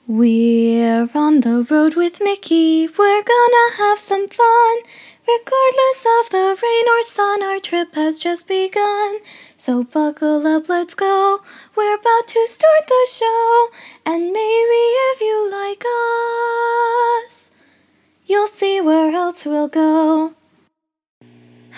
We're on the road with Mickey, we're gonna have some fun. Regardless of the rain or sun, our trip has just begun. So buckle up, let's go, we're about to start the show. And maybe if you like us, you'll see where else we'll go.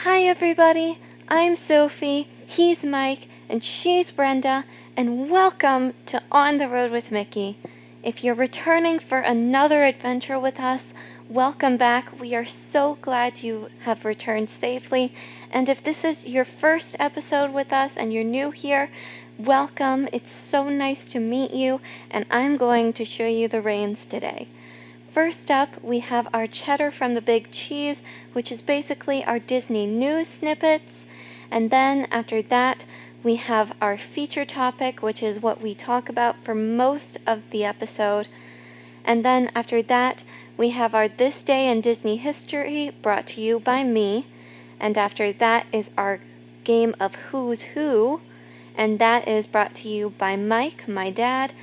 Hi everybody, I'm Sophie, he's Mike, and she's Brenda, and welcome to On the Road with Mickey. If you're returning for another adventure with us, welcome back. We are so glad you have returned safely. And if this is your first episode with us and you're new here, welcome. It's so nice to meet you, and I'm going to show you the reins today. First up, we have our Cheddar from the Big Cheese, which is basically our Disney news snippets. And then after that, we have our feature topic, which is what we talk about for most of the episode. And then after that, we have our This Day in Disney History, brought to you by me. And after that is our game of Who's Who, and that is brought to you by Mike, my dad.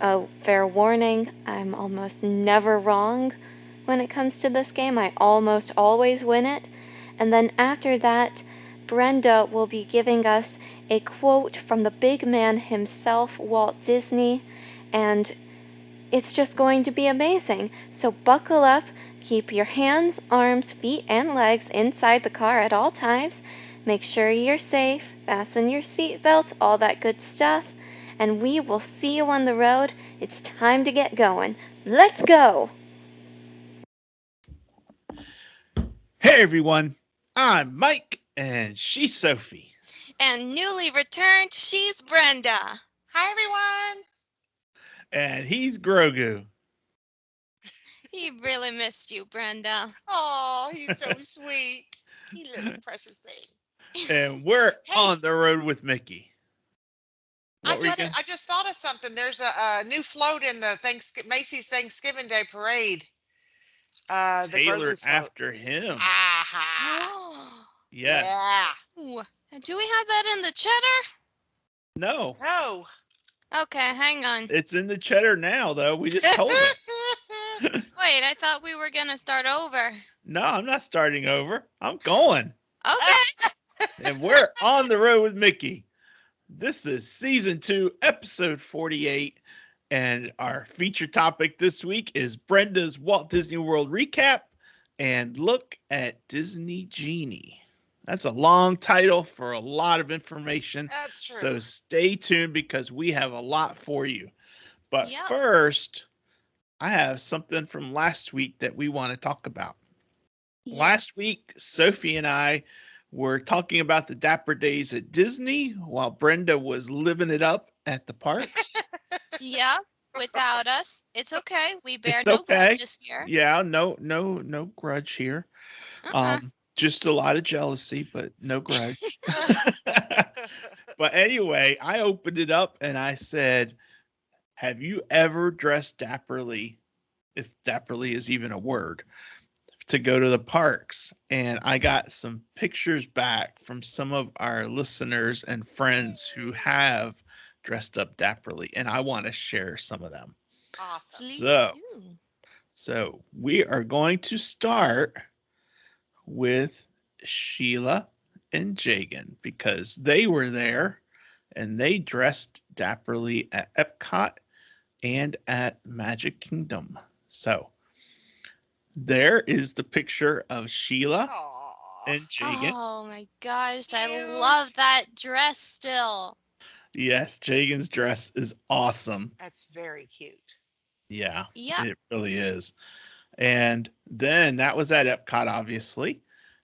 Oh, fair warning, I'm almost never wrong when it comes to this game. I almost always win it. And then after that, Brenda will be giving us a quote from the big man himself, Walt Disney, and it's just going to be amazing. So buckle up, keep your hands, arms, feet, and legs inside the car at all times. Make sure you're safe, fasten your seatbelts, all that good stuff, and we will see you on the road. It's time to get going. Let's go! Hey everyone, I'm Mike and she's Sophie. And newly returned, she's Brenda. Hi, everyone. And he's Grogu. He really missed you, Brenda. Oh, he's so sweet. He little precious thing. And we're on the road with Mickey. I just thought of something. There's a new float in the Macy's Thanksgiving Day Parade. Tailored after him. Aha. Yes. Yeah. Ooh. Do we have that in the Cheddar? No. No. Okay, hang on. It's in the Cheddar now, though. We just told it. Wait, I thought we were going to start over. No, I'm not starting over. I'm going. Okay. And we're on the road with Mickey. This is season 2, episode 48. And our feature topic this week is Brenda's Walt Disney World recap and look at Disney Genie. That's a long title for a lot of information. That's true. So stay tuned because we have a lot for you. But Yep. first, I have something from last week that we want to talk about. Yes. Last week, Sophie and I were talking about the dapper days at Disney while Brenda was living it up at the parks. Yeah, without us. It's okay. We bear It's no okay. grudges here. Yeah, no grudge here. Just a lot of jealousy, but no grudge. But anyway, I opened it up and I said, have you ever dressed dapperly, if dapperly is even a word, to go to the parks? And I got some pictures back from some of our listeners and friends who have dressed up dapperly, and I want to share some of them. Awesome. Please So, do. So we are going to start with Sheila and Jagan because they were there and they dressed dapperly at Epcot and at Magic Kingdom. So there is the picture of Sheila Aww. and Jagan. Oh my gosh, I Cute. love that dress still. Yes, Jagan's dress is awesome. That's very cute. Yeah, Yep. it really is. And then that was at Epcot, obviously.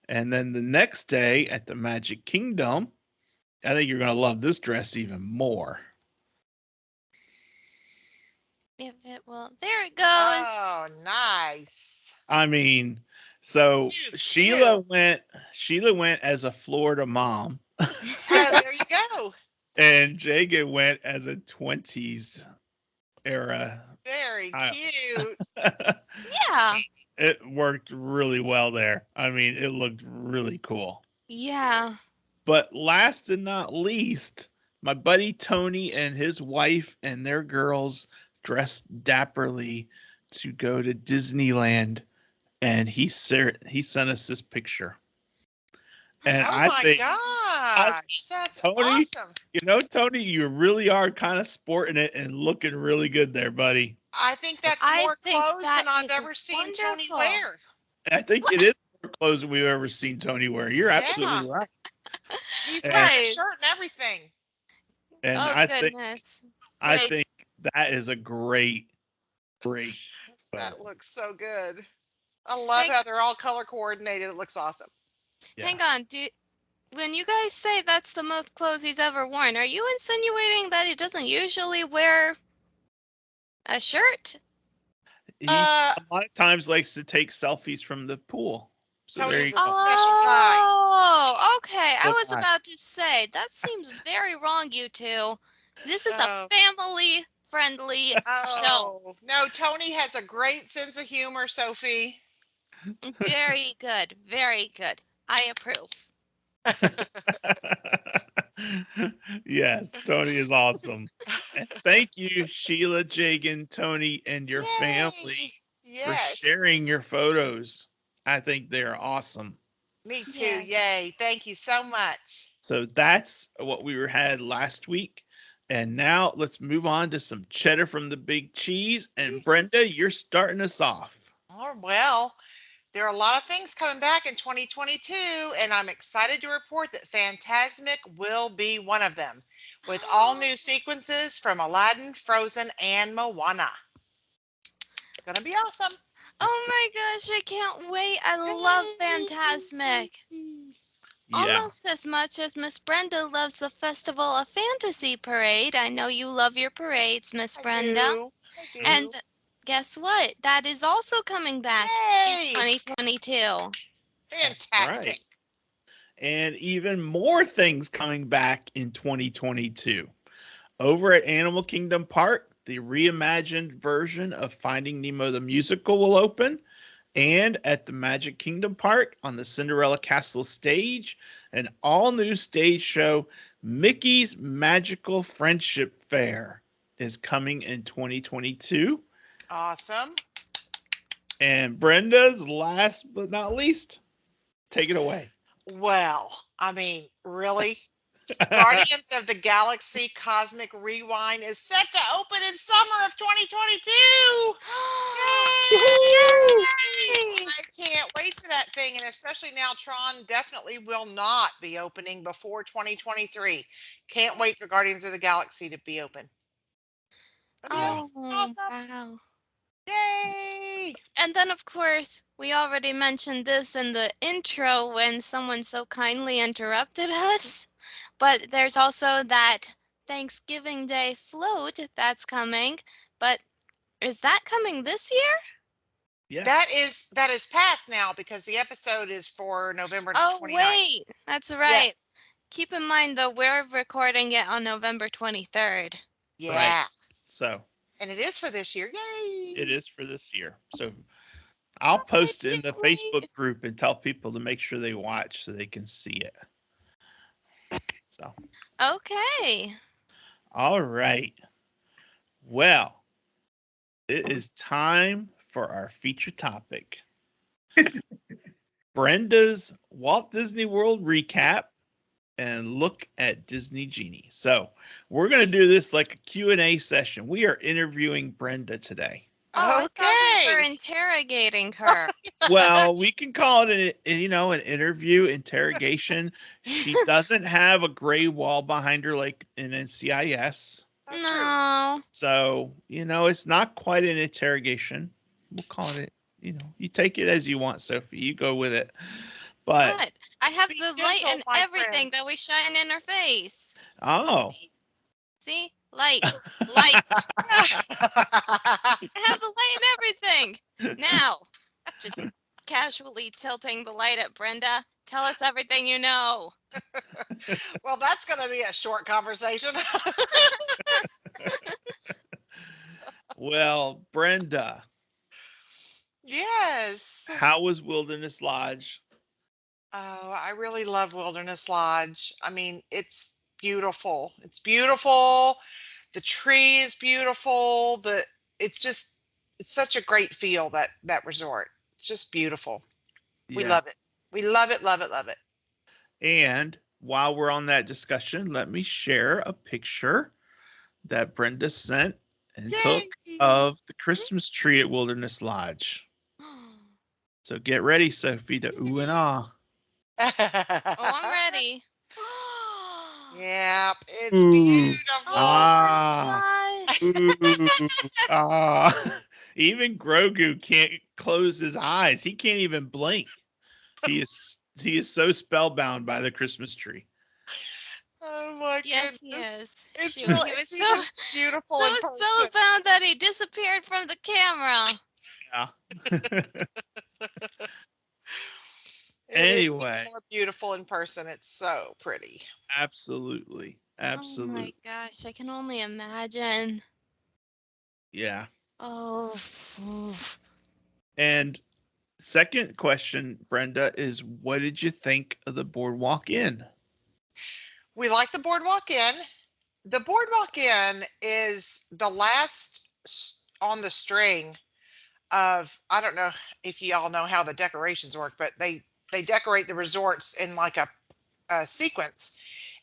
And then the next day at the Magic Kingdom, I think you're going to love this dress even more. If it will. There it goes. Oh, nice. I mean, so Cute, Sheila went as a Florida mom. Oh, there you go. And Jagan went as a 20s era. Very cute. Yeah. It worked really well there. I mean, it looked really cool. Yeah. But last and not least, my buddy Tony and his wife and their girls dressed dapperly to go to Disneyland, and he sent us this picture. And Oh I my think, gosh, that's Tony, awesome. Tony, you really are kind of sporting it and looking really good there, buddy. I think that's I more think clothes that than I've is ever seen Tony wonderful. wear. I think it is more clothes than we've ever seen Tony wear. You're absolutely Yeah. right. He's And, wearing a Guys. shirt and everything. and Oh, I goodness. I Wait. think that is a great photo. That looks so good. I love how they're all color coordinated. It looks awesome. Yeah. Hang on. When you guys say that's the most clothes he's ever worn, are you insinuating that he doesn't usually wear a shirt? He a lot of times likes to take selfies from the pool. So there you Tony's a go. special guy. Oh, okay. I So was about to say, that seems very wrong, you two. This is a Oh. family-friendly show. Oh, no, Tony has a great sense of humor, Sophie. Very good. Very good. I approve. Yes, Tony is awesome. And thank you, Sheila, Jagan, Tony, and your family for sharing your photos. I think they're awesome. Me too. Yes. Yay. Thank you so much. So that's what we had last week. And now let's move on to some cheddar from the big cheese. And Brenda, you're starting us off. Oh, well, there are a lot of things coming back in 2022, and I'm excited to report that Fantasmic will be one of them, with all new sequences from Aladdin, Frozen, and Moana. It's going to be awesome. Oh my gosh, I can't wait. I love Fantasmic. Yeah. Almost as much as Miss Brenda loves the Festival of Fantasy Parade. I know you love your parades, Miss Brenda. I do. And guess what? That is also coming back Yay! in 2022. Fantastic. Right. And even more things coming back in 2022. Over at Animal Kingdom Park, the reimagined version of Finding Nemo the musical will open. And at the Magic Kingdom Park on the Cinderella Castle stage, an all-new stage show, Mickey's Magical Friendship Fair, is coming in 2022. Awesome. And Brenda's last but not least, take it away. Well, I mean, really? Guardians of the Galaxy Cosmic Rewind is set to open in summer of 2022. Yay! I can't wait for that thing, and especially now Tron definitely will not be opening before 2023. Can't wait for Guardians of the Galaxy to be open. Oh, awesome. wow. Yay! And then, of course, we already mentioned this in the intro when someone so kindly interrupted us. But there's also that Thanksgiving Day float that's coming. But is that coming this year? Yeah. That is past now because the episode is for November 29th. Oh, wait. That's right. Yes. Keep in mind, though, we're recording it on November 23rd. Yeah. Right. So. And it is for this year. Yay! It is for this year. So I'll post it in the Facebook group and tell people to make sure they watch so they can see it. So. Okay. All right. Well, it is time for our feature topic. Brenda's Walt Disney World recap and look at Disney Genie. So we're going to do this like a Q&A session. We are interviewing Brenda today. Oh, Okay. I thought we were interrogating her. Well, we can call it an interview, interrogation. She doesn't have a gray wall behind her like in NCIS. No. So, it's not quite an interrogation. We'll call it, you take it as you want, Sophie. You go with it. But What? I have Be the gentle, light and my everything that friends. we shine in her face. oh, See? Light. Light. I have the light and everything. Now, just casually tilting the light at Brenda. Tell us everything you know. Well, that's going to be a short conversation. well, Brenda, Yes. how was Wilderness Lodge? Oh, I really love Wilderness Lodge. I mean, it's beautiful. It's beautiful. The tree is beautiful. It's such a great feel, that resort. It's just beautiful. We Yeah. love it. We love it, love it, love it. And while we're on that discussion, let me share a picture that Brenda sent and took Yay! of the Christmas tree at Wilderness Lodge. So get ready, Sophie, to ooh and ah. Oh, I'm ready. Yep, it's Ooh, beautiful. ah, Oh my gosh. ooh, ah. Even Grogu can't close his eyes. He can't even blink. He is so spellbound by the Christmas tree. Oh my Yes, he goodness. is. It's Shoot, real. he was It's so even beautiful so in person. spellbound that he disappeared from the camera. Yeah. It is Anyway, even more beautiful in person. It's so pretty. absolutely. Oh my Absolutely. gosh, I can only imagine. Yeah. Oh, And second question, Brenda, is what did you think of the Boardwalk Inn? We like the Boardwalk Inn. The Boardwalk Inn is the last on the string of, I don't know if y'all know how the decorations work, but they decorate the resorts in like a sequence,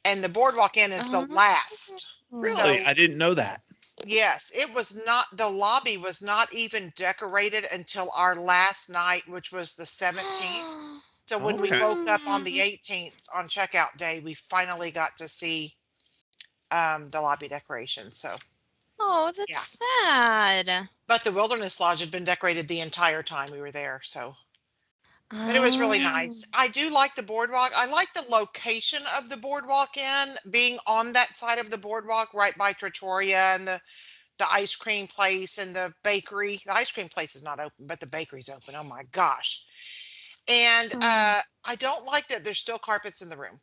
and the Boardwalk Inn is the last. Really? So I didn't know that. yes, it was not, the lobby was not even decorated until our last night, which was the 17th. So when we Okay. woke up on the 18th on checkout day, we finally got to see the lobby decorations. So Oh, yeah, that's sad. but the Wilderness Lodge had been decorated the entire time we were there. So, but it was really Oh. nice. I do like the boardwalk. I like the location of the Boardwalk Inn, being on that side of the boardwalk, right by Trattoria and the ice cream place and the bakery. The ice cream place is not open, but the bakery's open. Oh my gosh. And Oh. I don't like that there's still carpets in the room.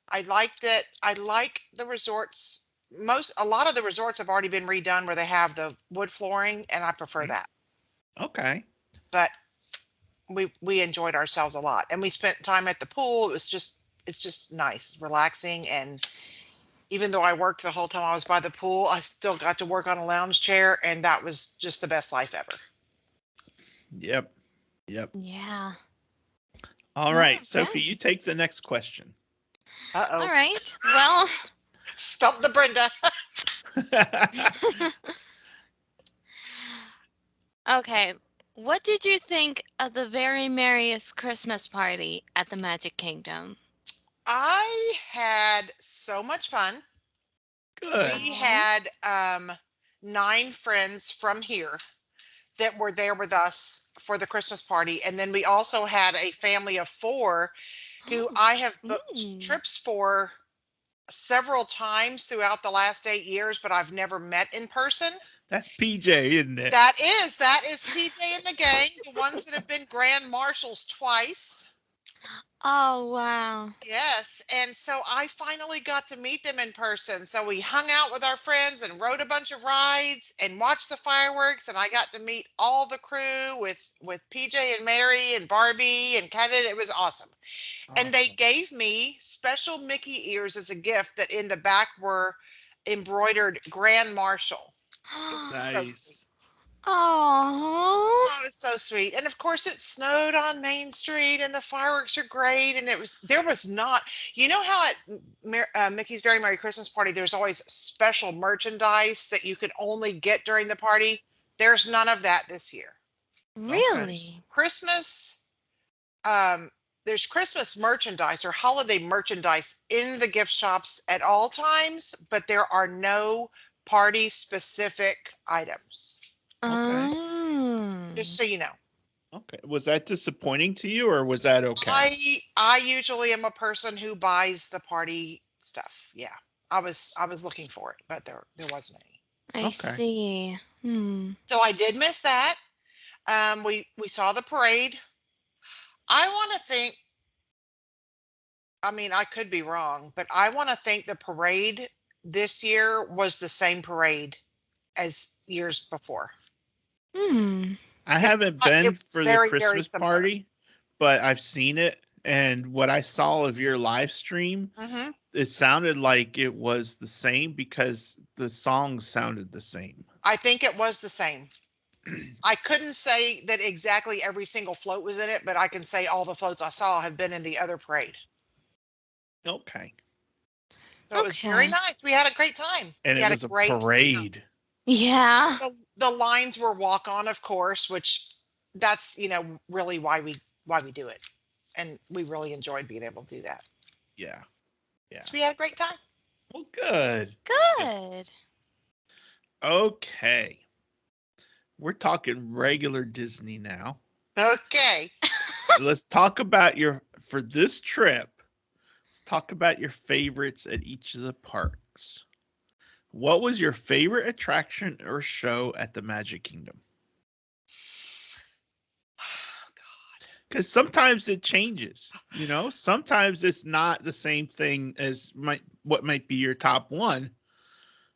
I like the resorts. A lot of the resorts have already been redone where they have the wood flooring, and I prefer that. Okay. But we enjoyed ourselves a lot, and we spent time at the pool. It's just nice, relaxing, and even though I worked the whole time I was by the pool, I still got to work on a lounge chair, and that was just the best life ever. Yep. Yep. Yeah. All All right, Sophie, you right. take the next question. All Uh-oh. right. Well, Stump the Brenda. okay. What did you think of the very merriest Christmas party at the Magic Kingdom? I had so much fun. Good. We Aw. had 9 friends from here that were there with us for the Christmas party. And then we also had a family of 4 who I have booked Mm. trips for several times throughout the last 8 years, but I've never met in person. That's PJ, isn't it? That is PJ and the gang, the ones that have been grand marshals twice. Oh, wow. Yes, and so I finally got to meet them in person. So we hung out with our friends and rode a bunch of rides and watched the fireworks, and I got to meet all the crew with PJ and Mary and Barbie and Kevin. It was awesome. And they Awesome. gave me special Mickey ears as a gift that in the back were embroidered Grand Marshal. It was so sweet. Nice. Oh. Oh, it was so sweet. And of course it snowed on Main Street and the fireworks are great. And there was not, you know how at Mickey's Very Merry Christmas Party, there's always special merchandise that you could only get during the party. There's none of that this year. Okay. Really? Christmas, um, there's Christmas merchandise or holiday merchandise in the gift shops at all times, but there are no party specific items. Okay. Just Oh. so you know. Okay. Was that disappointing to you or was that okay? I usually am a person who buys the party stuff. Yeah. I was looking for it, but there wasn't any. I Okay. see. Hmm. So I did miss that. We saw the parade. I want to think, I mean, I could be wrong, but I want to think the parade this year was the same parade as years before. I It, haven't it been was for the very, very Christmas similar. party, but I've seen it And what I saw of your live stream, Mm-hmm. it sounded like it was the same because the songs sounded the same. I think it was the same. I couldn't say that exactly every single float was in it, but I can say all the floats I saw have been in the other parade. Okay. So it was very Okay. nice. We had a great time. And We it had was a a great time. parade. Yeah. The lines were walk on, of course, which that's really why we do it, and we really enjoyed being able to do that. Yeah. Yeah. So we had a great time. Well, good. Good. Okay. We're talking regular Disney now. Okay. Let's talk about for this trip. Let's talk about your favorites at each of the parks. What was your favorite attraction or show at the Magic Kingdom? Oh, God. Because sometimes it changes, sometimes it's not the same thing as what might be your top one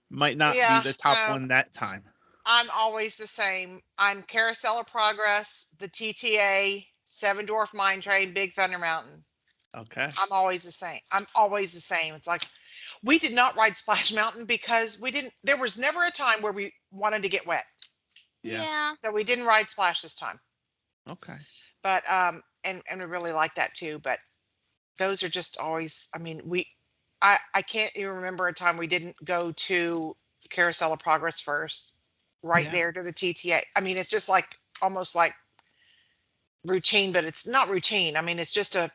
might not be Yeah, the top no, one that time. I'm always the same. I'm Carousel of Progress, the TTA, Seven Dwarf Mine Train, Big Thunder Mountain. Okay. I'm always the same. I'm always the same. It's like we did not ride Splash Mountain because there was never a time where we wanted to get wet. Yeah. So we didn't ride Splash this time. Okay. But and we really like that too. But those are just always, I can't even remember a time we didn't go to Carousel of Progress first, right there to the TTA. I mean, it's just like almost like routine, but it's not routine. I mean, it's just the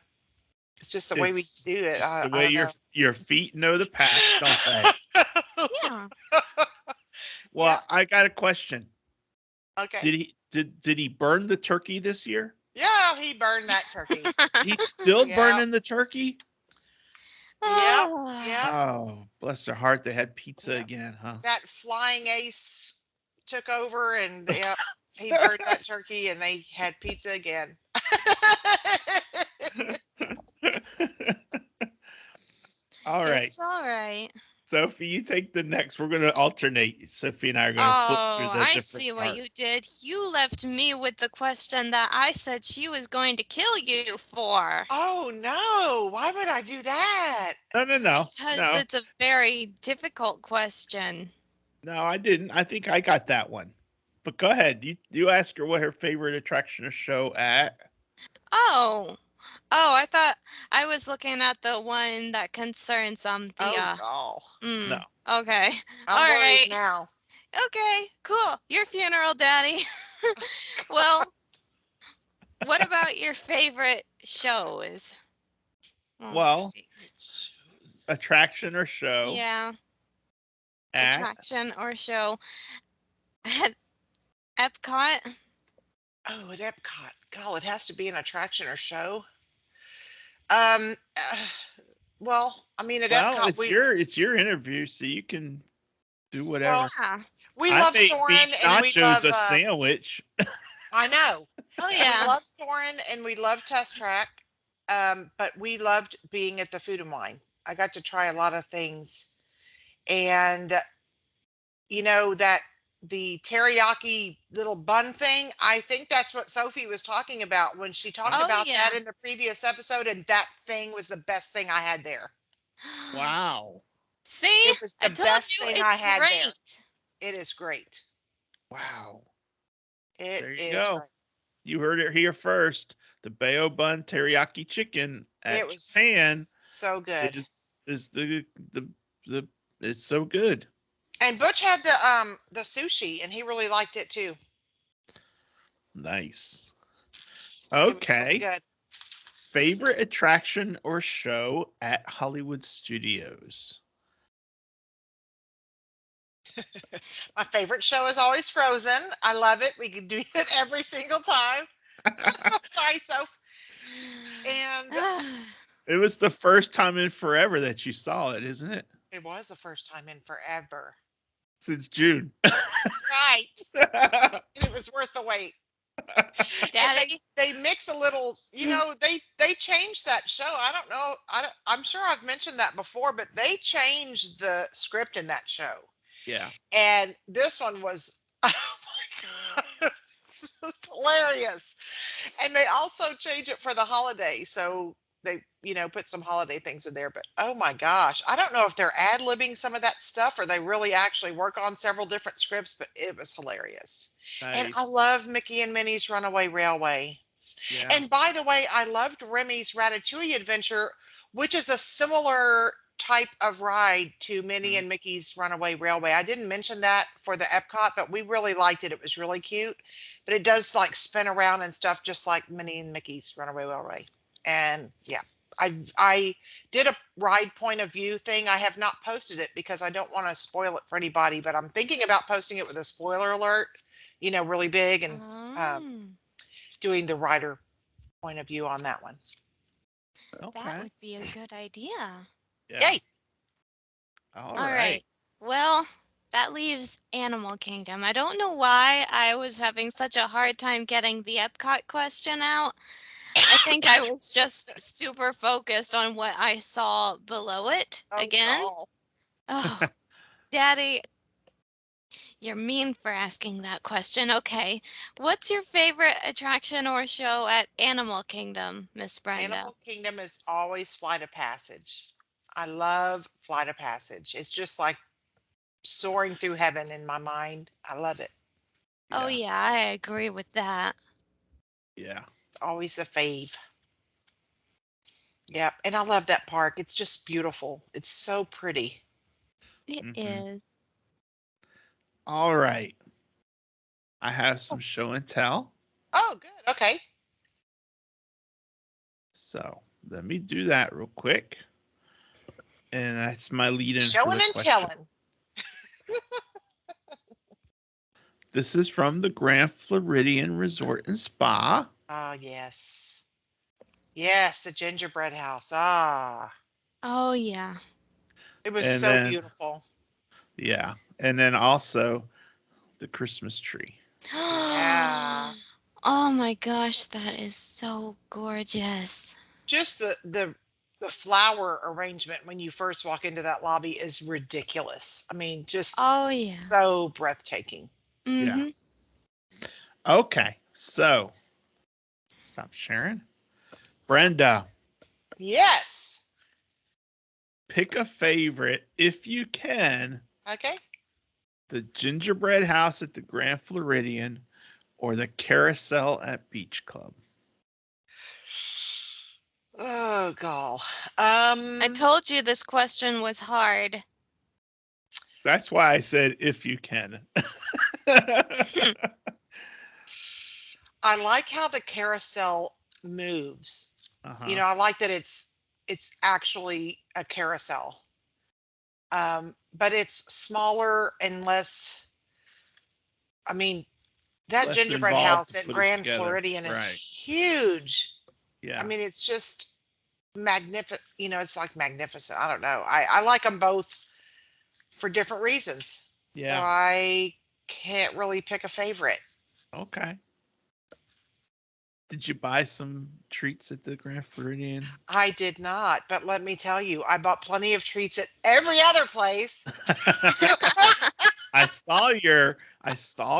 way we do it. It's the I way don't your feet know the path, don't they? know. Yeah. Well, Yeah. I got a question. Okay. Did he burn the turkey this year? Yeah, he burned that turkey. He's still Yeah. burning the turkey? Yep. Oh. Yep. Oh, bless their heart. They had pizza Yep. again, huh? That flying ace took over, and he burned that turkey, and they had pizza again. All right. It's all right. Sophie, you take the next. We're going to alternate. Sophie and I are going to flip through Oh, the I different see what parts. you did. You left me with the question that I said she was going to kill you for. Oh no! Why would I do that? No. Because it's a very difficult question. No, I didn't. I think I got that one. But go ahead. You ask her what her favorite attraction or show at. Oh. Oh, I thought I was looking at the one that concerns the Oh no! No. Okay. I'm All worried right. now. Okay, cool. Your funeral, Daddy. Well, what about your favorite shows? Oh, Well, shoot. attraction or show Yeah, at attraction or show at Epcot. Oh, at Epcot. God, it has to be an attraction or show. Um. uh, well, I mean, at well, Epcot, it's your interview, so you can do whatever. Yeah. we I love made Soarin' beef and we nachos love. a sandwich. I know. Oh We yeah. love Soarin' and we love Test Track. But we loved being at the Food and Wine. I got to try a lot of things, and that the teriyaki little bun thing. I think that's what Sophie was talking about when she talked Oh about yeah. that in the previous episode, and that thing was the best thing I had there. Wow. See, It was I the told best you thing I it's had there. great. It is great. Wow. It There you is go. great. You heard it here first. The Bayo Bun teriyaki chicken It at was Japan so good. is the it's so good. And Butch had the sushi, and he really liked it too. Nice. It was really Okay. good. Favorite attraction or show at Hollywood Studios? My favorite show is always Frozen. I love it. We can do it every single time. Sorry, Soph. And It was the first time in forever that you saw it, isn't it? it was the first time in forever. Since June. Right. And it was worth the wait. And Daddy. they mix a little, they changed that show. I don't know. I'm sure I've mentioned that before, but they changed the script in that show. Yeah. And this one was, oh my God, it's hilarious. And they also change it for the holiday. So they, put some holiday things in there, but oh my gosh, I don't know if they're ad-libbing some of that stuff or they really actually work on several different scripts, but it was hilarious. And I Nice. love Mickey and Minnie's Runaway Railway. Yeah. And by the way, I loved Remy's Ratatouille Adventure, which is a similar type of ride to Minnie Mhm. and Mickey's Runaway Railway. I didn't mention that for the Epcot, but we really liked it. It was really cute. But it does like spin around and stuff just like Minnie and Mickey's Runaway Railway. And yeah, I did a ride point of view thing. I have not posted it because I don't want to spoil it for anybody, but I'm thinking about posting it with a spoiler alert, really big, and Oh, doing the rider point of view on that one. that Okay. would be a good idea. Yeah. Yay! All All right. right. Well, that leaves Animal Kingdom. I don't know why I was having such a hard time getting the Epcot question out. I think I was just super focused on what I saw below it Oh, again. no. Oh, Daddy, you're mean for asking that question. Okay. What's your favorite attraction or show at Animal Kingdom, Miss Brenda? Animal Kingdom is always Flight of Passage. I love Flight of Passage. It's just like soaring through heaven in my mind. I love it. Oh, Yeah. yeah, I agree with that. Yeah. It's always a fave. Yep. And I love that park. It's just beautiful. It's so pretty. It Mhm. is. All right. I have some show and tell. Oh, good. Okay. So let me do that real quick. And that's my lead in for Showing the and question. telling. This is from the Grand Floridian Resort and Spa. Oh, yes. Yes, the gingerbread house. Ah, Oh, yeah. it was And so then, beautiful. yeah. And then also the Christmas tree. Yeah. Oh my gosh, that is so gorgeous. Just the flower arrangement when you first walk into that lobby is ridiculous. I mean, just Oh yeah. so breathtaking. Yeah. Mm-hmm. Okay. So stop sharing. Brenda, Yes. pick a favorite if you can. Okay. The gingerbread house at the Grand Floridian or the carousel at Beach Club. Oh, gall. I told you this question was hard. That's why I said if you can. I like how the carousel moves. Uh-huh. I like that it's actually a carousel. But it's smaller and less. I mean, that Less gingerbread involved to house at put it Grand together. Floridian is Right. huge. I Yeah. mean, it's just magnificent. It's like magnificent. I don't know. I like them both for different reasons. So Yeah. I can't really pick a favorite. Okay. Did you buy some treats at the Grand Floridian? I did not, but let me tell you, I bought plenty of treats at every other place. I saw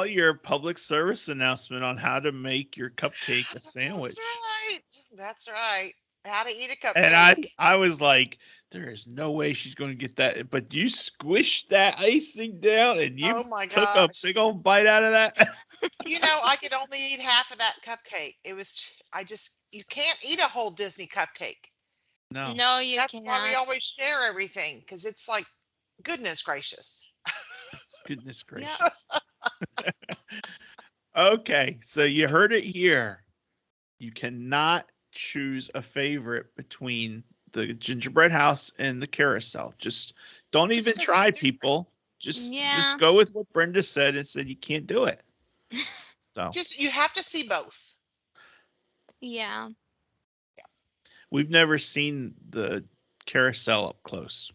your public service announcement on how to make your cupcake a sandwich. That's right. That's right. How to eat a And cupcake. I was like, there is no way she's going to get that. But you squished that icing down and you Oh my took a gosh. big old bite out of that. I could only eat half of that cupcake. You can't eat a whole Disney cupcake. No, No, you That's why we can't. always share everything because it's like, goodness gracious. goodness Yep. gracious. Okay, so you heard it here. You cannot choose a favorite between the gingerbread house and the carousel. Just don't Just even 'cause try, they're different. people. Just Yeah. go with what Brenda said and said you can't do it. So Just you have to see both. Yeah. we've never seen the carousel up close.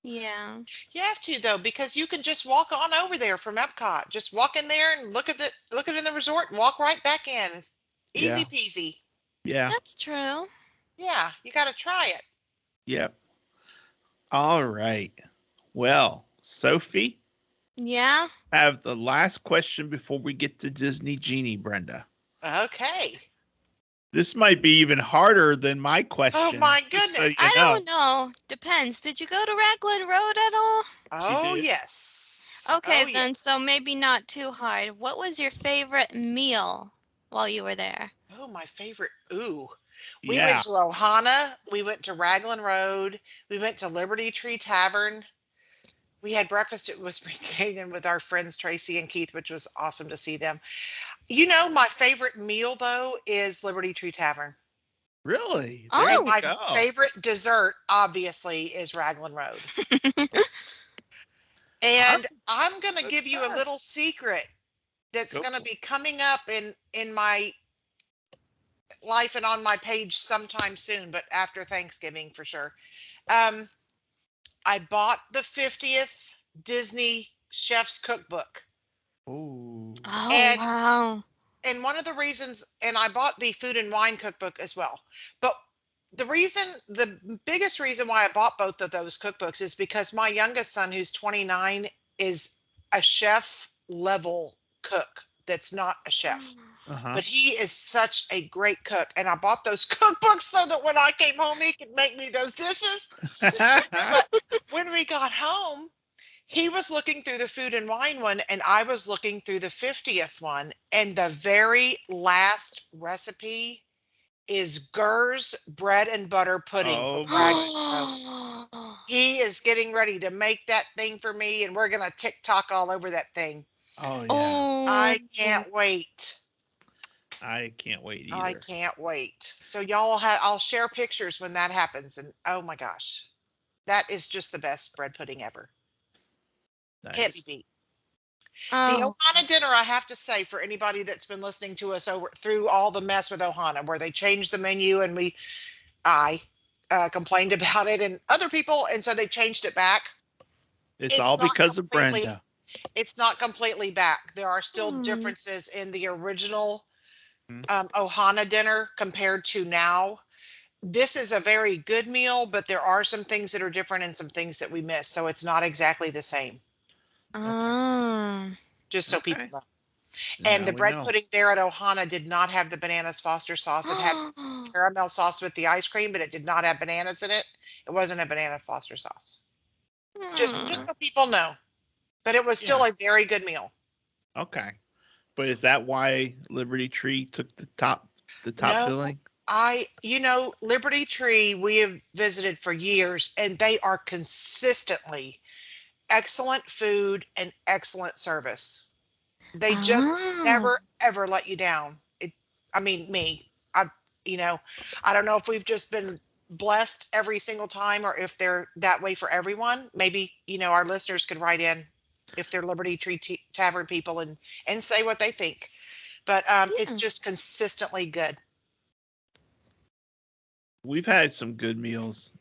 Yeah. You have to though, because you can just walk on over there from Epcot. Just walk in there and look at it in the resort and walk right back in. It's easy Yeah. peasy. Yeah. That's true. Yeah, you got to try it. Yep. All right. Well, Sophie, Yeah. have the last question before we get to Disney Genie, Brenda. Okay. This might be even harder than my question. Oh my just so goodness. you I know. don't know. Depends. Did you go to Raglan Road at all? Oh did. yes. Okay, Oh then yes. so maybe not too hard. What was your favorite meal while you were there? Oh, my favorite. Ooh. We Yeah. went to Ohana. We went to Raglan Road. We went to Liberty Tree Tavern. We had breakfast at Whispering Canyon with our friends Tracy and Keith, which was awesome to see them. You know, my favorite meal though is Liberty Tree Tavern. Really? There And Oh. you my go. favorite dessert, obviously, is Raglan Road. I'm And I'm going to give you a little impressed. secret that's Go going to for it. be coming up in my life and on my page sometime soon, but after Thanksgiving for sure. Um, I bought the 50th Disney Chef's Cookbook. Ooh. Oh, And wow. and one of the reasons, and I bought the Food and Wine Cookbook as well. But the biggest reason why I bought both of those cookbooks is because my youngest son, who's 29, is a chef level cook that's not a chef. Uh-huh. But he is such a great cook. And I bought those cookbooks so that when I came home, he could make me those dishes. But when we got home, he was looking through the Food and Wine one, and I was looking through the 50th one. And the very last recipe is Gurr's bread and butter pudding from Oh Raglan boy. Road. He is getting ready to make that thing for me, and we're going to TikTok all over that thing. Oh yeah. Oh. I can't wait. I can't wait I either. can't wait. So y'all have, I'll share pictures when that happens. And oh my gosh, that is just the best bread pudding ever. Can't be Nice. beat. The Oh. Ohana dinner, I have to say, for anybody that's been listening to us over through all the mess with Ohana, where they changed the menu and I complained about it and other people, and so they changed it back. It's all It's not because of completely, Brenda. it's not completely back. There are still Hmm. differences in the original Hmm. Ohana dinner compared to now. This is a very good meal, but there are some things that are different and some things that we miss. So it's not exactly the same, Okay. Oh. just so people Okay. know. And Now the we bread know. pudding there at Ohana did not have the bananas Foster sauce. It had caramel sauce with the ice cream, but it did not have bananas in it. It wasn't a banana Foster sauce. Just so people know. But it was still Yeah. a very good meal. Okay. But is that why Liberty Tree took the top No, billing? Liberty Tree, we have visited for years, and they are consistently excellent food and excellent service. They just Oh. never ever let you down. I mean, me, you know, I don't know if we've just been blessed every single time or if they're that way for everyone. Maybe, our listeners could write in if they're Liberty Tree Tavern people and say what they think. But it's Yeah. just consistently good. We've had some good meals.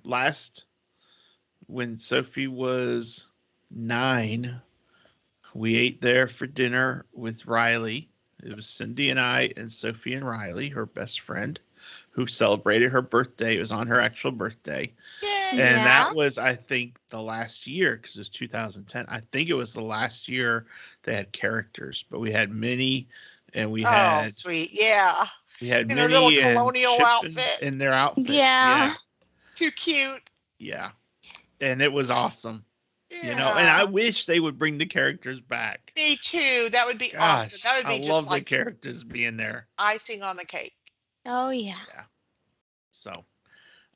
When Sophie was 9, we ate there for dinner with Riley. It was Cindy and I and Sophie and Riley, her best friend, who celebrated her birthday. It was on her actual birthday. Yay! And Yeah. that was, I think, the last year because it was 2010. I think it was the last year they had characters, but we had Minnie and we Oh, had sweet. Yeah. we had In her little Minnie and colonial Chip outfit. in their outfits. Yeah. Yeah, Too cute. yeah, and it was awesome. And Yeah. I wish they would bring the characters back. Me too. That would be awesome. That Gosh, would I be just love the like characters being there. icing on the cake. Oh, yeah. Yeah. So,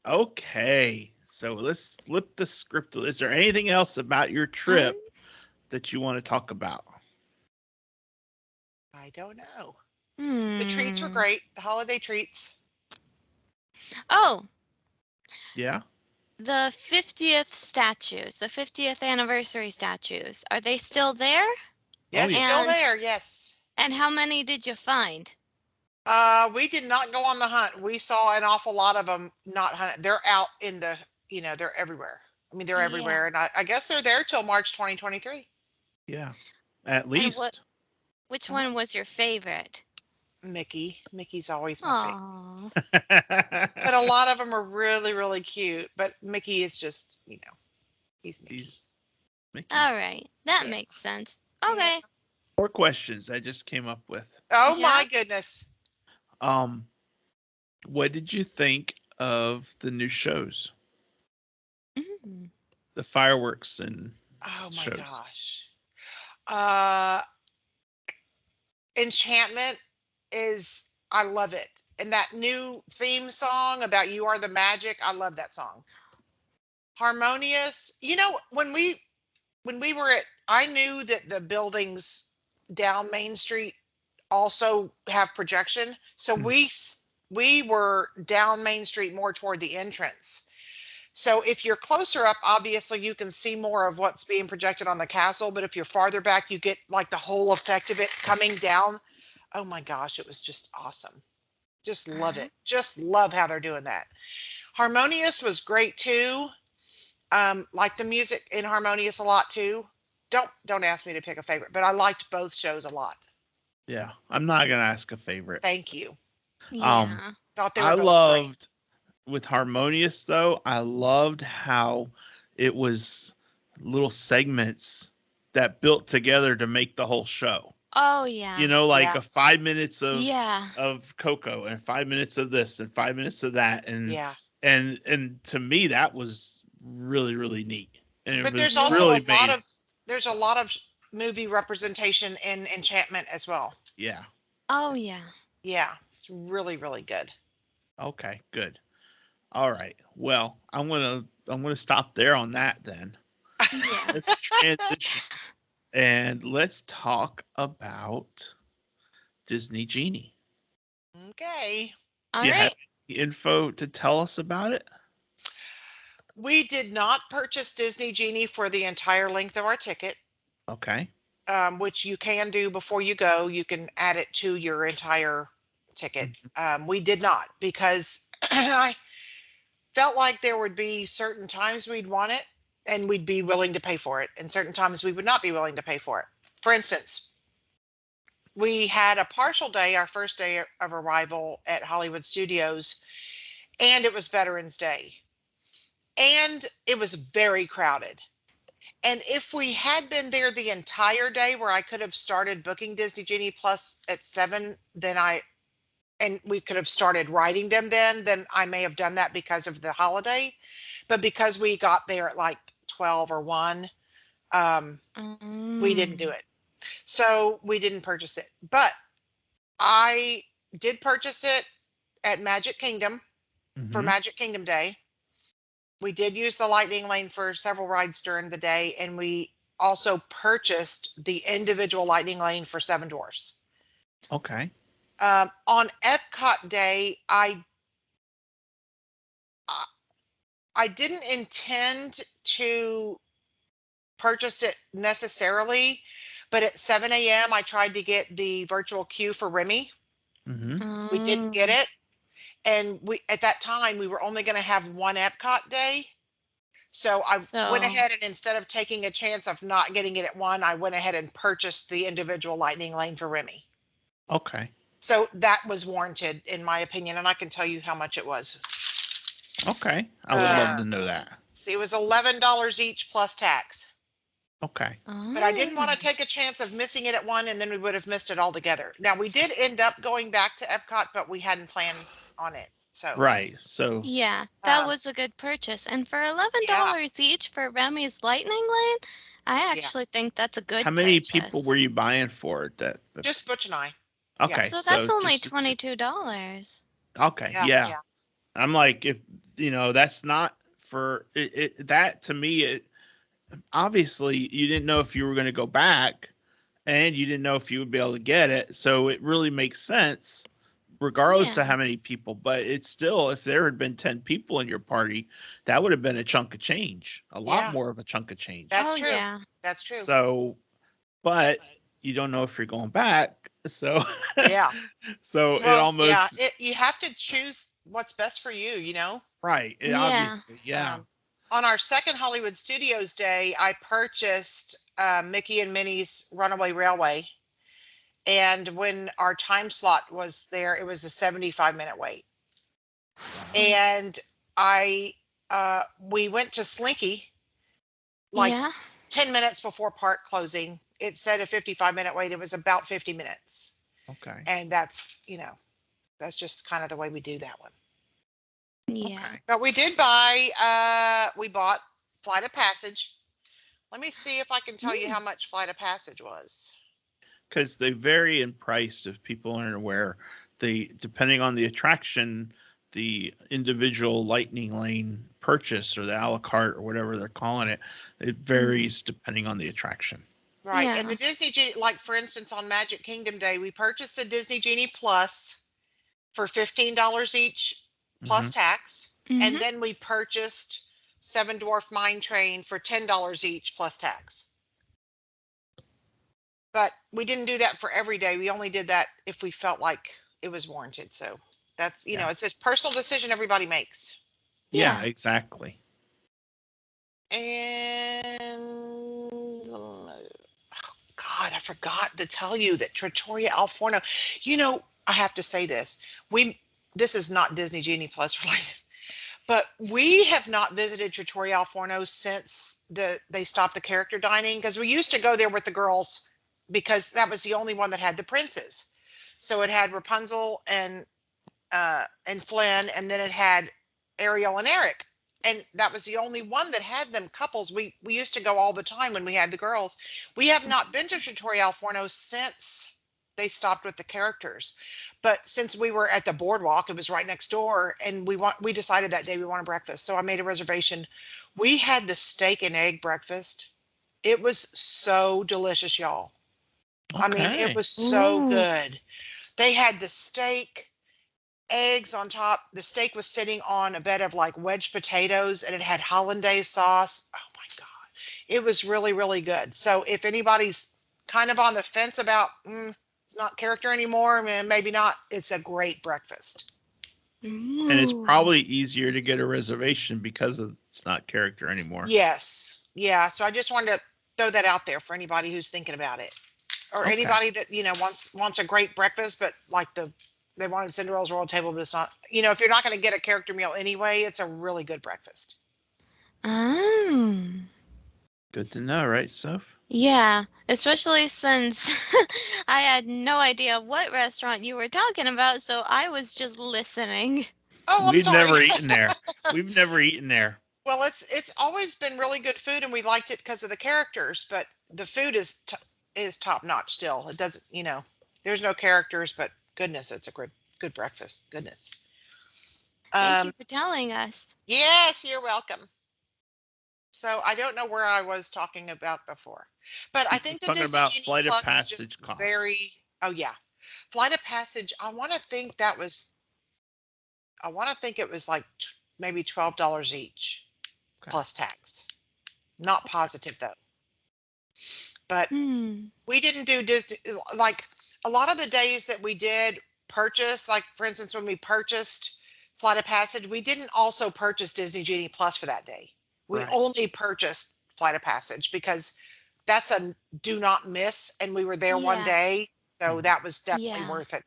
okay. So let's flip the script. Is there anything else about your Um, trip that you want to talk about? I don't know. The treats were hmm. great. The holiday treats. Oh, Yeah. the 50th statues, the 50th anniversary statues. Are they still there? Oh They're yeah. still And there. Yes. and how many did you find? We did not go on the hunt. We saw an awful lot of them not hunt. They're out in they're everywhere. I mean, they're Yeah. everywhere. And I guess they're there till March 2023. Yeah. At And least. which Uh-huh. one was your favorite? Mickey. Mickey's always my favorite. Oh. But a lot of them are really, really cute. But Mickey is just, he's Mickey. He's Mickey. All right. That Yeah. makes sense. Yeah. Okay. More questions I just came up with. Oh Yeah. my goodness. Um, What did you think of the new shows, Mm. the fireworks and Oh my shows? gosh. Uh, Enchantment is, I love it. And that new theme song about You Are the Magic, I love that song. Harmonious. When we were at, I knew that the buildings down Main Street also have projection. So Mhm. we were down Main Street more toward the entrance. So if you're closer up, obviously you can see more of what's being projected on the castle. But if you're farther back, you get like the whole effect of it coming down. Oh my gosh, it was just awesome. Just love Uh-huh. it. Just love how they're doing that. Harmonious was great too. Like the music in Harmonious a lot too. Don't ask me to pick a favorite, but I liked both shows a lot. Yeah, I'm not gonna ask a favorite. Thank you. Um, Yeah. Thought they were I both great. loved with Harmonious though. I loved how it was little segments that built together to make the whole show. Oh, yeah. Like Yeah, a 5 minutes Yeah. of Coco and 5 minutes of this and 5 minutes of that, and yeah. to me that was really really neat, and it But was there's also Yeah. really a lot made. of there's a lot of movie representation in Enchantment as well. Yeah. Oh, yeah. Yeah, it's really really good. Okay. Good. All right. Well, I'm gonna stop there on that then. Yeah. Let's transition and let's talk about Disney Genie. Okay. Do All you have right. any info to tell us about it? We did not purchase Disney Genie for the entire length of our ticket, Okay. which you can do before you go. You can add it to your entire ticket. Mhm. We did not because I felt like there would be certain times we'd want it and we'd be willing to pay for it, and certain times we would not be willing to pay for it. For instance, we had a partial day, our first day of arrival at Hollywood Studios, and it was Veterans Day. And it was very crowded. And if we had been there the entire day where I could have started booking Disney Genie Plus at 7, and we could have started writing them then I may have done that because of the holiday. But because we got there at like 12 or 1, um, we didn't do Mm. it. So we didn't purchase it. But I did purchase it at Magic Kingdom for Mhm. Magic Kingdom Day. We did use the Lightning Lane for several rides during the day, and we also purchased the individual Lightning Lane for Seven Dwarfs. Okay. On Epcot Day, I I didn't intend to purchase it necessarily, but at 7 a.m. I tried to get the virtual queue for Remy. Mhm. We didn't get Mm. it, and we at that time we were only going to have one Epcot day. So I went So, ahead and instead of taking a chance of not getting it at 1, I went ahead and purchased the individual Lightning Lane for Remy. Okay. So that was warranted in my opinion, and I can tell you how much it was. Okay. I would love Uh, to know that. See, it was $11 each plus tax. Okay. But I didn't want to oh, take a chance of missing it at 1 and then we would have missed it altogether. Now we did end up going back to Epcot, but we hadn't planned on it. So, Right. So, yeah, that um, was a good purchase. And for $11 yeah, each for Remy's Lightning Lane, I yeah, actually think that's a how good many people were purchase. you buying for it? just Butch and I. Yeah, Okay. So So that's only just the two. $22. Okay. yeah, Yeah. yeah, I'm like, if that's not for that to me. Obviously, you didn't know if you were going to go back, and you didn't know if you would be able to get it. So it really makes sense, regardless of Yeah. how many people. But it's still, if there had been 10 people in your party, that would have been a chunk of change, a lot yeah. more of a chunk of change. That's Oh, true. yeah. That's true. So, but you don't know if you're going back. So, Yeah. so it Well, yeah, almost, you have to choose what's best for you, you know? right. It Yeah. obviously, yeah. Um, on our second Hollywood Studios day, I purchased Mickey and Minnie's Runaway Railway. And when our time slot was there, it was a 75-minute wait. Wow. And I, we went to Slinky like Yeah. 10 minutes before park closing. It said a 55-minute wait. It was about 50 minutes. Okay. And that's, That's just kind of the way we do that one. Yeah. Okay. But we did buy, we bought Flight of Passage. Let me see if I can tell you how much Flight of Passage was. Because they vary in price if people aren't aware. Depending on the attraction, the individual lightning lane purchase or the a la carte or whatever they're calling it, it varies depending on the attraction. Right. Yeah. And the Disney Genie, like for instance, on Magic Kingdom Day, we purchased the Disney Genie Plus for $15 each plus tax. And then we purchased Seven Dwarf Mine Train for $10 each plus tax. But we didn't do that for every day. We only did that if we felt like it was warranted. So that's, you know, it's a personal decision everybody makes. Yeah, Yeah. exactly. And God, I forgot to tell you that Trattoria Al Forno, you know, I have to say this. This is not Disney Genie Plus related, but we have not visited Trattoria Al Forno since they stopped the character dining, because we used to go there with the girls because that was the only one that had the princes. So it had Rapunzel and Flynn, and then it had Ariel and Eric. And that was the only one that had them couples. We used to go all the time when we had the girls. We have not been to Trattoria Al Forno since they stopped with the characters. But since we were at the boardwalk, it was right next door, and we decided that day we wanted breakfast. So I made a reservation. We had the steak and egg breakfast. It was so delicious, y'all. I mean, it was so good. They had the steak, eggs on top. The steak was sitting on a bed of like wedge potatoes, and it had hollandaise sauce. Oh my God. It was really, really good. So if anybody's kind of on the fence about it's not character anymore, maybe not, it's a great breakfast. And it's probably easier to get a reservation because it's not character anymore. Yes. Yeah. So I just wanted to throw that out there for anybody who's thinking about it. Or anybody that, you know, wants a great breakfast, but like they wanted Cinderella's Royal Table, but it's not, you know, if you're not going to get a character meal anyway, it's a really good breakfast. Good to know, right, Soph? Yeah, especially since I had no idea what restaurant you were talking about, so I was just listening. Oh, I'm We've sorry. never eaten there. We've never eaten there. Well, it's always been really good food, and we liked it because of the characters, but the food is top notch still. It doesn't, you know, there's no characters, but goodness, it's a good breakfast. Goodness. Thank you for telling us. Yes, you're welcome. So I don't know where I was talking about before, but I think the Talking Disney about Genie Flight of Plus is Passage just costs. very, oh yeah. Flight of Passage, I want to think it was like maybe $12 each plus tax. Not positive though. But we didn't do Disney, like a lot of the days that we did purchase, like for instance, when we purchased Flight of Passage, we didn't also purchase Disney Genie Plus for that day. We only purchased Flight of Passage because that's a do not miss, and we were there one day, so that was definitely worth it.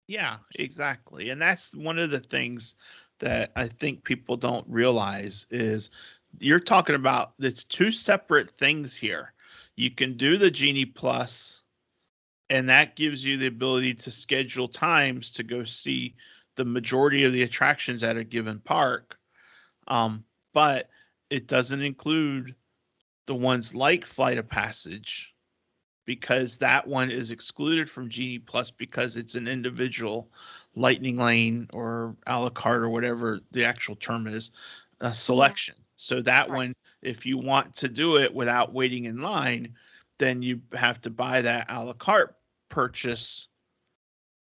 Yeah, exactly. And that's one of the things that I think people don't realize is you're talking about it's two separate things here. You can do the Genie Plus, and that gives you the ability to schedule times to go see the majority of the attractions at a given park. But it doesn't include the ones like Flight of Passage, because that one is excluded from Genie Plus because it's an individual lightning lane or a la carte or whatever the actual term is, selection. So that one, if you want to do it without waiting in line, then you have to buy that a la carte purchase,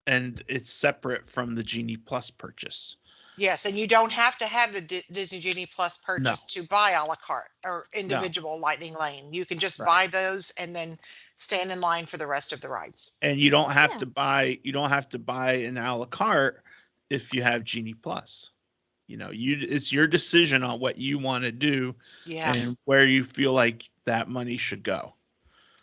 and it's separate from the Genie Plus purchase. Yes, and you don't have to have the Disney Genie Plus purchase to buy a la carte or individual lightning lane. You can just buy those and then stand in line for the rest of the rides. And you don't have to buy an a la carte if you have Genie Plus. You know, it's your decision on what you want to do and where you feel like that money should go.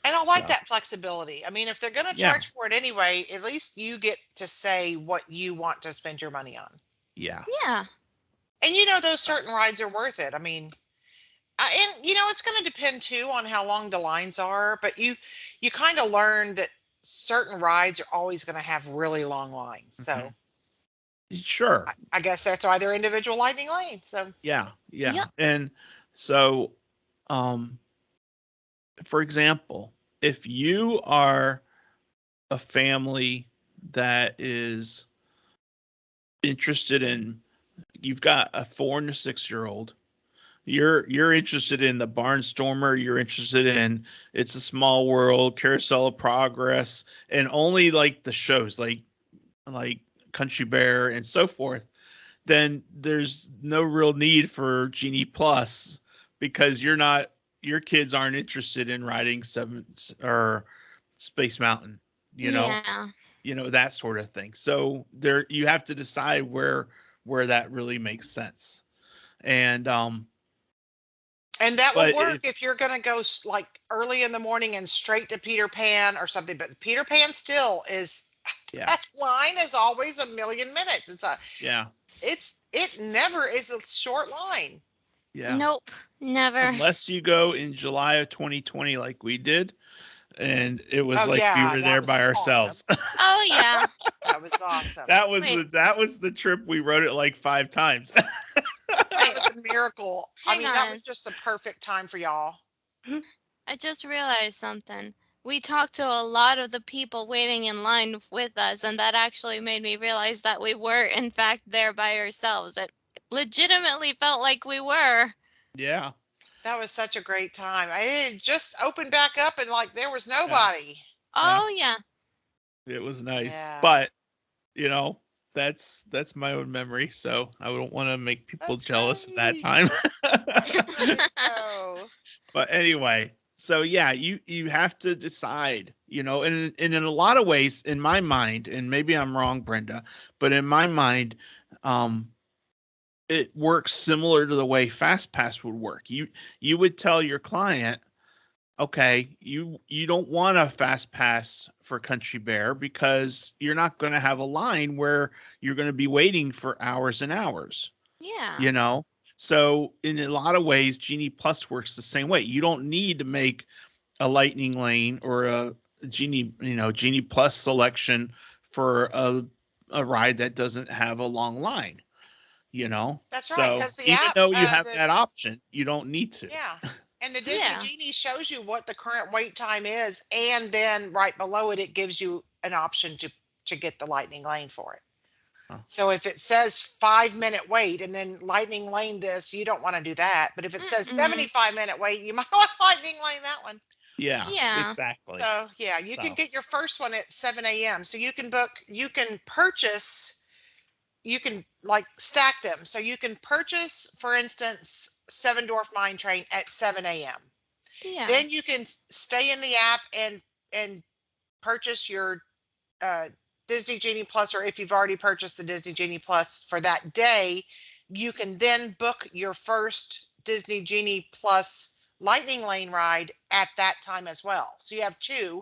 And I like that flexibility. I mean, if they're going to charge for it anyway, at least you get to say what you want to spend your money on. Yeah. Yeah. And you know, those certain rides are worth it. I mean, and you know, it's going to depend too on how long the lines are, but you kind of learn that certain rides are always going to have really long lines. So Sure. I guess that's why they're individual lightning lanes. So Yeah. Yep. And so, for example, if you are a family that is interested in, you've got a 4 and a 6-year-old, you're interested in the Barnstormer, you're interested in It's a Small World, Carousel of Progress, and only like the shows like Country Bear and so forth, then there's no real need for Genie Plus, because your kids aren't interested in riding Seven or Space Mountain, Yeah. that sort of thing. So there, you have to decide where that really makes sense. And and that will but work if you're going to go like early in the morning and straight to Peter Pan or something. But Peter Pan still is yeah, that line is always a million minutes. yeah, It never is a short line. yeah. Nope. Never. Unless you go in July of 2020 like we did, and it was Oh like we yeah, were that there was by awesome. ourselves. Oh yeah. That was awesome. Wait. That was the trip. We wrote it like 5 times. That was a miracle. I Hang mean, that on. was just the perfect time for y'all. I just realized something. We talked to a lot of the people waiting in line with us, and that actually made me realize that we were, in fact, there by ourselves. It legitimately felt like we were. Yeah. That was such a great time. It just opened back up and like there was Yeah. nobody. Oh, yeah. It was nice. Yeah. But, that's my own memory, so I don't want to make people That's jealous at that great. time. Oh, But anyway, so yeah, you have to decide, and in a lot of ways, in my mind, and maybe I'm wrong, Brenda, but in my mind, um, it works similar to the way FastPass would work. You would tell your client, okay, you don't want a fast pass for Country Bear because you're not going to have a line where you're going to be waiting for hours and hours, Yeah. you know? So in a lot of ways, Genie Plus works the same way. You don't need to make a lightning lane or a Genie Plus selection for a ride that doesn't have a long line, that's right. So Because the even app, though you have that option, you don't need to. yeah, and the Disney Yeah. Genie shows you what the current wait time is, and then right below it, it gives you an option to get the lightning lane for it. Huh. So if it says 5-minute wait and then lightning lane this, you don't want to do that. But if it says Mm-mm. 75-minute wait, you might want to lightning lane that one. Yeah, Yeah. exactly. So yeah, you can get your first one at 7 a.m. So you can purchase, you can like stack them. So you can purchase, for instance, Seven Dwarf Mine Train at 7 a.m. Yeah. Then you can stay in the app and purchase your Disney Genie Plus, or if you've already purchased the Disney Genie Plus for that day, you can then book your first Disney Genie Plus Lightning Lane ride at that time as well. So you have two.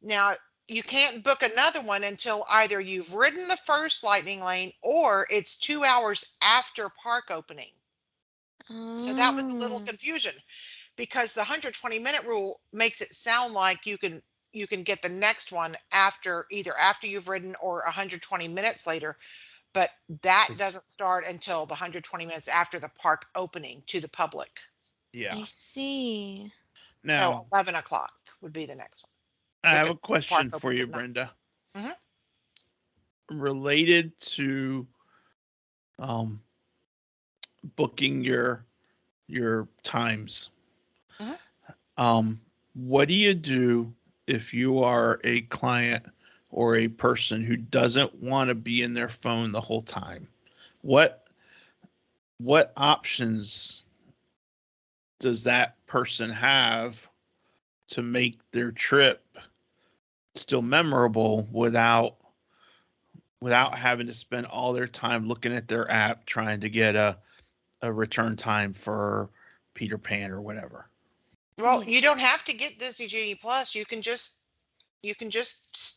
Now, you can't book another one until either you've ridden the first Lightning Lane or it's 2 hours after park opening. So that was a little Oh. confusion because the 120-minute rule makes it sound like you can get the next one either after you've ridden or 120 minutes later, but that doesn't start until the 120 minutes after the park opening to the public. Yeah. I see. So Now, 11 o'clock would be the next one I if have a the park question for opens you, at 9. Brenda. Mhm. Related to um, booking your times. Mhm. What do you do if you are a client or a person who doesn't want to be in their phone the whole time? What options does that person have to make their trip still memorable without having to spend all their time looking at their app trying to get a return time for Peter Pan or whatever? Well, Yeah. you don't have to get Disney Genie Plus. You can just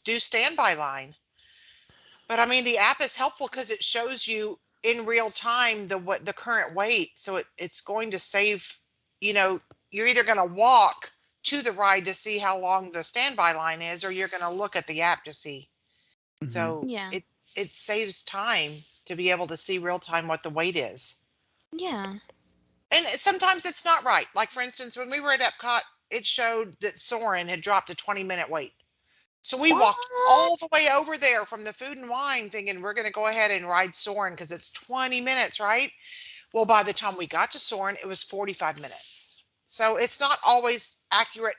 do standby line. But I mean, the app is helpful because it shows you in real time the current wait. So it's going to save, you know, you're either going to walk to the ride to see how long the standby line is, or you're going to look at the app to see. Mhm. So Yeah. it saves time to be able to see real time what the wait is. Yeah. And sometimes it's not right. Like, for instance, when we were at Epcot, it showed that Soarin' had dropped a 20-minute wait. So we walked all What? the way over there from the Food and Wine thinking we're going to go ahead and ride Soarin' because it's 20 minutes, right? Well, by the time we got to Soarin', it was 45 minutes. So it's not always accurate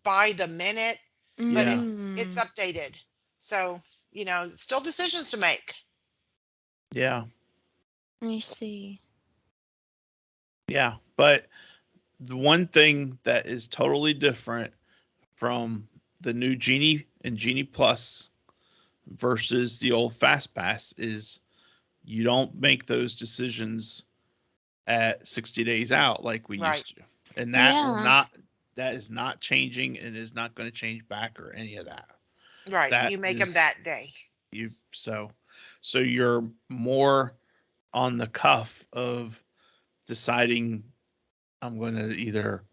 by the minute, but Yeah. it's updated. So, still decisions to make. Yeah. I see. Yeah. But the one thing that is totally different from the new Genie and Genie Plus versus the old Fast Pass is you don't make those decisions at 60 days out like we Right. used to. And Yeah. that is not changing and is not going to change back or any of that. Right. That You make them is that day. you so you're more on the cuff of deciding I'm going to either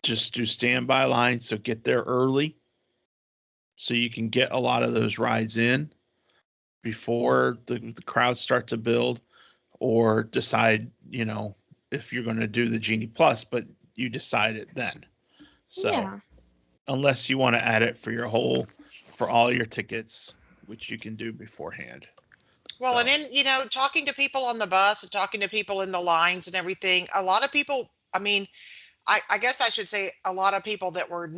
just do standby lines, so get there early so you can get a lot of those rides in before the crowds start to build, or decide, if you're going to do the Genie Plus, but you decide it then. So Yeah. unless you want to add it for all your tickets, which you can do beforehand. Well, and So, then, talking to people on the bus and talking to people in the lines and everything, a lot of people, I mean, I guess I should say a lot of people that were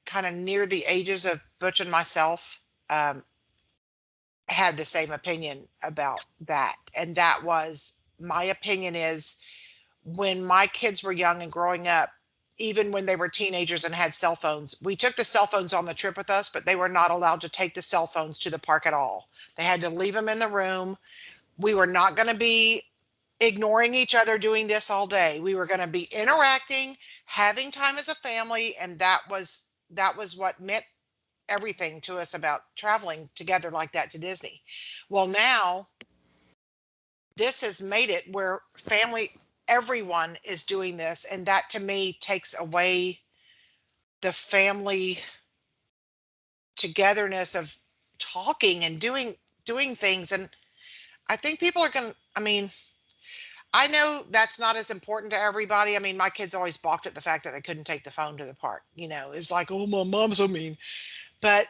kind of near the ages of Butch and myself, um, had the same opinion about that. And that was my opinion is when my kids were young and growing up, even when they were teenagers and had cell phones, we took the cell phones on the trip with us, but they were not allowed to take the cell phones to the park at all. They had to leave them in the room. We were not going to be ignoring each other doing this all day. We were going to be interacting, having time as a family, and that was what meant everything to us about traveling together like that to Disney. Well, now this has made it where everyone is doing this, and that to me takes away the family togetherness of talking and doing things. And I think people are going to, I know that's not as important to everybody. I mean, my kids always balked at the fact that they couldn't take the phone to the park. It's like, oh, my mom's so mean. But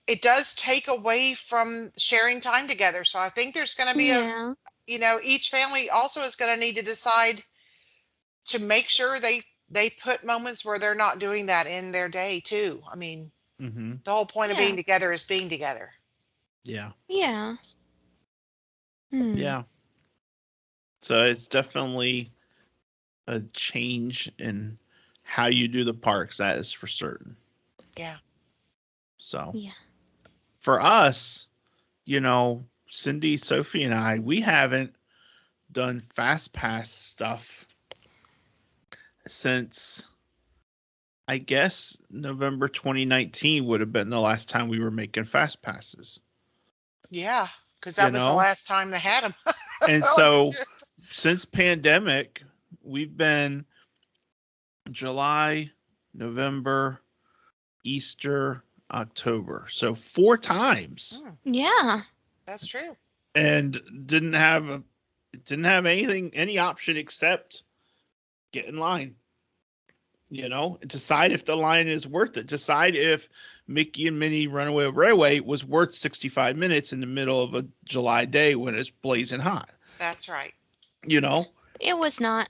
it does take away from sharing time together. So I think there's going to be Yeah. each family also is going to need to decide to make sure they put moments where they're not doing that in their day too. mhm. The whole point of being Yeah. together is being together. Yeah. Yeah. Hmm. Yeah. So it's definitely a change in how you do the parks, that is for certain. Yeah. So, Yeah. for us, Cindy, Sophie, and I, we haven't done Fast Pass stuff since, I guess, November 2019 would have been the last time we were making Fast Passes, Yeah. Because you that was the know? last time they had them. And so since pandemic, we've been July, November, Easter, October. So 4 times. Yeah. That's true. And didn't have any option except get in line. Decide if the line is worth it. Decide if Mickey and Minnie Runaway Railway was worth 65 minutes in the middle of a July day when it's blazing hot. That's right. You know? It was not.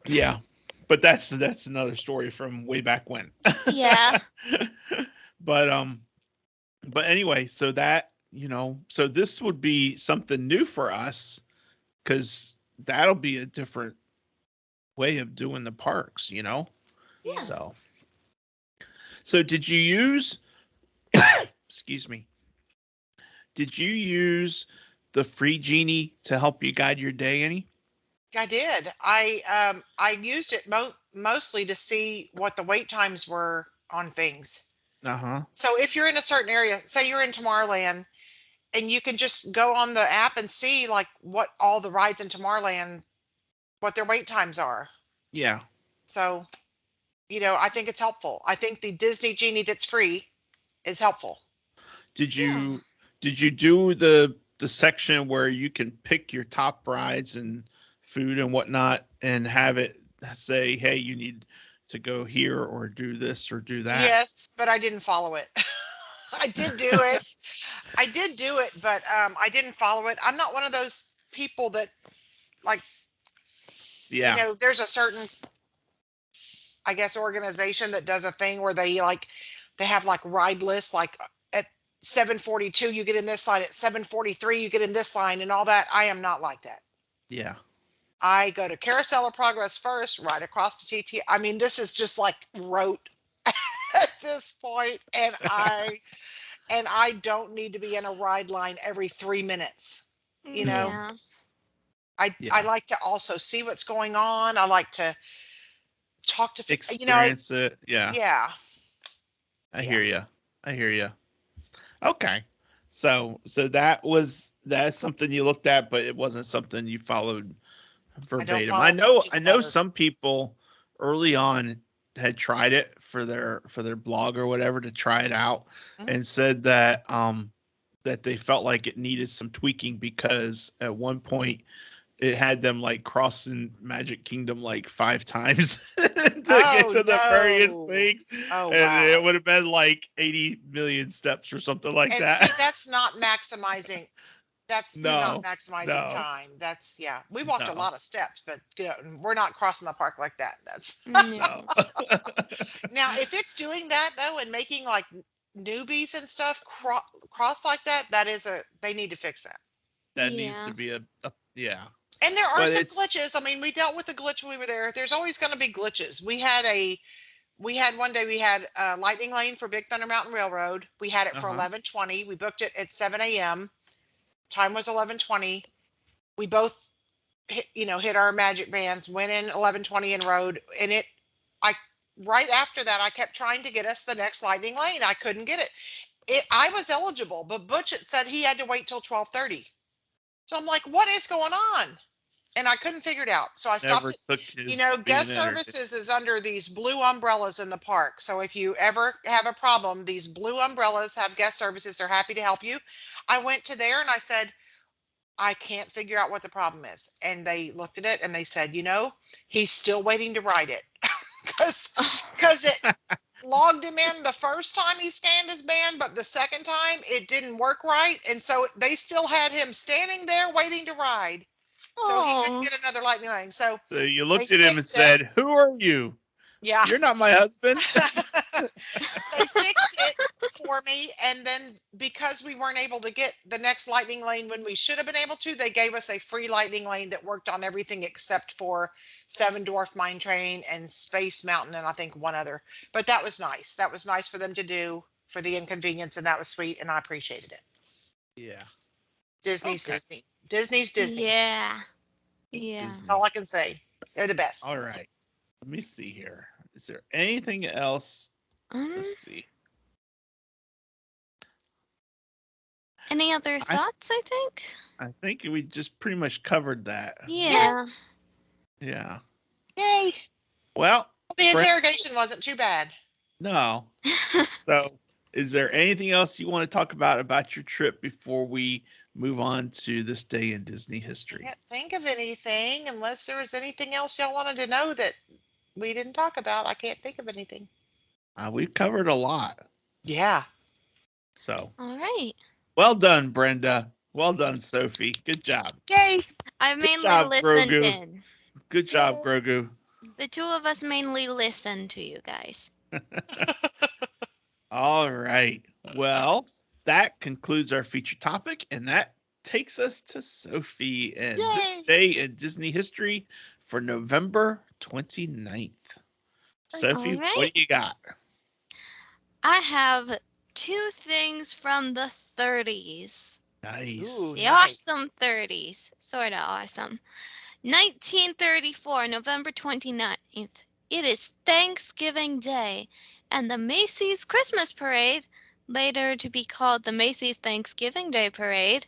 Yeah. But that's another story from way back when. Yeah. But but anyway, so so this would be something new for us because that'll be a different way of doing the parks. Yeah. So did you use excuse me, did you use the free genie to help you guide your day any? I did. I used it mostly to see what the wait times were on things. Uh-huh. So if you're in a certain area, say you're in Tomorrowland, and you can just go on the app and see like what all the rides in Tomorrowland, what their wait times are. Yeah. So, I think it's helpful. I think the Disney Genie that's free is helpful. Did Yeah. you do the section where you can pick your top rides and food and whatnot and have it say, hey, you need to go here or do this or do that? Yes, but I didn't follow it. I did do it. I did do it, but I didn't follow it. I'm not one of those people that like, Yeah. there's a certain, I guess, organization that does a thing where they have like ride lists, like at 7:42 you get in this line, at 7:43 you get in this line, and all that. I am not like that. Yeah. I go to Carousel of Progress first, right across to TT. I mean, this is just like rote at this point, and I don't need to be in a ride line every 3 minutes. Yeah. I Yeah. like to also see what's going on. I like to talk to Experience it. Yeah. yeah. I Yeah. hear you. I hear you. Okay. So that's something you looked at, but it wasn't something you followed I don't verbatim. follow I things know to I the know letter. some people early on had tried it for their blog or whatever to try it out Mhm. and said that they felt like it needed some tweaking because at one point it had them like crossing Magic Kingdom like 5 times to get Oh to the various no. things. Oh And wow. it would have been like 80 million steps or something like And that. see, that's not maximizing. That's not No, maximizing no, time. That's yeah. We walked a no, lot of steps, but we're not crossing the park like that. That's no. No. now if it's doing that though and making like newbies and stuff cross like that, they need to fix that. That needs Yeah. to be a yeah. And there are But some it's glitches. I mean, we dealt with the glitch when we were there. There's always going to be glitches. We had one day we had a lightning lane for Big Thunder Mountain Railroad. We had it for uh-huh. 11:20. We booked it at 7 a.m. Time was 11:20. We both hit our magic bands, went in 11:20 and rode, and I right after that I kept trying to get us the next lightning lane. I couldn't get it. I was eligible, but Butch said he had to wait till 12:30. So I'm like, what is going on? And I couldn't figure it out. So I stopped Never it. took his being Guest entered. services is under these blue umbrellas in the park. So if you ever have a problem, these blue umbrellas have guest services. They're happy to help you. I went to there and I said, I can't figure out what the problem is. And they looked at it and they said, he's still waiting to ride it. Because it logged him in the first time he scanned his band, but the second time it didn't work right. And so they still had him standing there waiting to ride. So he couldn't Oh. get another lightning lane. So So you they looked at him and fixed it. said, "Who are you? Yeah. You're not my husband." They fixed it for me. And then because we weren't able to get the next lightning lane when we should have been able to, they gave us a free lightning lane that worked on everything except for Seven Dwarf Mine Train and Space Mountain and I think one other. But that was nice. That was nice for them to do for the inconvenience, and that was sweet, and I appreciated it. Yeah. Disney's Okay. Disney. Disney's Disney. Yeah. Yeah. Disney. All I can say. They're the best. All right. Let me see here. Is there anything else? Let's see. Any other thoughts, I think? I think we just pretty much covered that. Yeah. Yeah. Yay. Well, The interrogation wasn't too bad. no. So, is there anything else you want to talk about your trip before we move on to this day in Disney history? I can't think of anything unless there was anything else y'all wanted to know that we didn't talk about. I can't think of anything. We've covered a lot. Yeah. So, All right. well done, Brenda. Well done, Sophie. Good job. Yay. I mainly job, listened Grogu. in. Good job, Grogu. The two of us mainly listen to you guys. All right. Well, that concludes our feature topic, and that takes us to Sophie and this day in Disney history for November 29th. Sophie, right. what do you got? I have two things from the 30s. Nice. Ooh, The nice. awesome 30s. Sort of awesome. 1934, November 29th. It is Thanksgiving Day, and the Macy's Christmas Parade, later to be called the Macy's Thanksgiving Day Parade,